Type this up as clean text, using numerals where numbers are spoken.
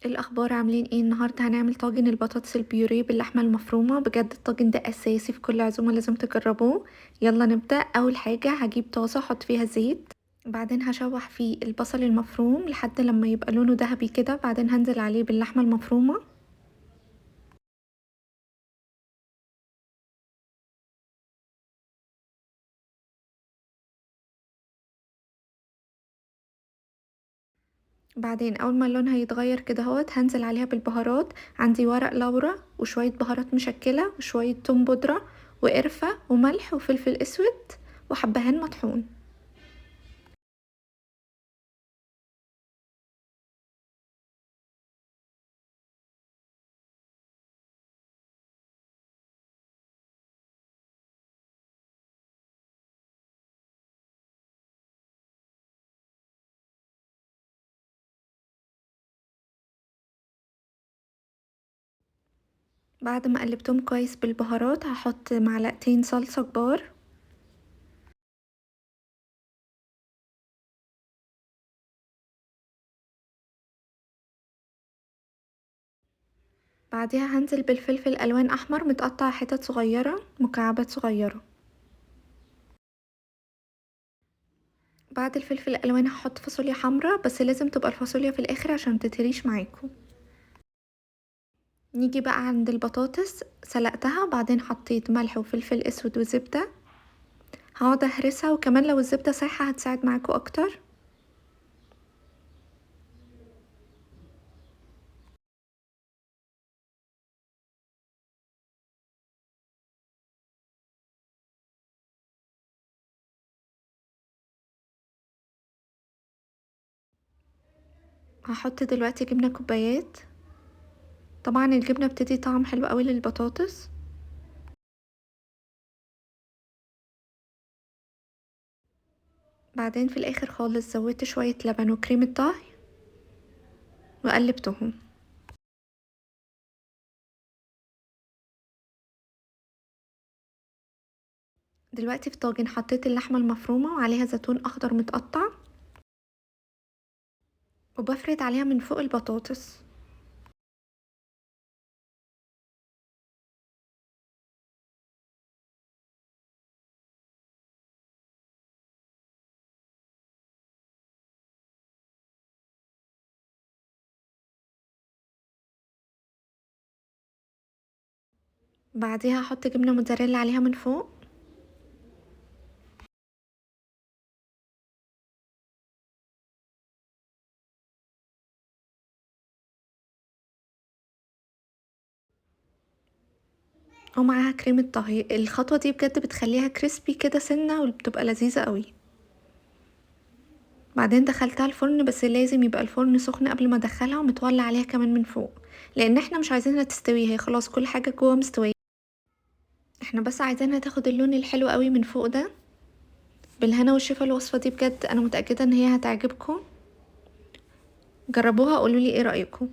ايه الاخبار؟ عاملين ايه؟ النهارده هنعمل طاجن البطاطس البيوريه باللحمه المفرومه. بجد الطاجن ده اساسي في كل عزومه، لازم تجربوه. يلا نبدا. اول حاجه هجيب طاسه احط فيها زيت، بعدين هشوح فيه البصل المفروم لحد لما يبقى لونه ذهبي كده، بعدين هنزل عليه باللحمه المفرومه. بعدين اول ما لونها يتغير كده هوت هنزل عليها بالبهارات. عندي ورق لورا وشويه بهارات مشكله وشويه توم بودره وقرفه وملح وفلفل اسود وحبهان مطحون. بعد ما قلبتهم كويس بالبهارات هحط معلقتين صلصة كبار، بعدها هنزل بالفلفل الوان احمر متقطع حتت صغيرة مكعبات صغيرة. بعد الفلفل الالوان هحط فاصوليا حمرا، بس لازم تبقى الفاصوليا في الاخر عشان متتهريش معاكم. نيجي بقى عند البطاطس، سلقتها وبعدين حطيت ملح وفلفل اسود وزبدة. هقعد اهرسها، وكمان لو الزبدة سايحة هتساعد معاكم اكتر. هحط دلوقتي جبنة كوبايات، طبعا الجبنة بتدي طعم حلو قوي للبطاطس. بعدين في الاخر خالص زودت شوية لبن وكريمة طهي وقلبتهم. دلوقتي في طاجن حطيت اللحمة المفرومة وعليها زيتون اخضر متقطع، وبفرد عليها من فوق البطاطس. بعديها هحط جبنة موتزاريلا عليها من فوق. ومعاها كريمة طهي. الخطوة دي بجد بتخليها كريسبي كده سنة وبتبقى لذيذة قوي. بعدين دخلتها الفرن، بس لازم يبقى الفرن سخن قبل ما ادخلها ومتولع عليها كمان من فوق، لان احنا مش عايزينها تستوي، هي خلاص كل حاجة جوه مستوية. احنا بس عايزينها تاخد اللون الحلو قوي من فوق ده. بالهنا والشفا. الوصفة دي بجد انا متأكدة ان هي هتعجبكم. جربوها، قولولي ايه رأيكم.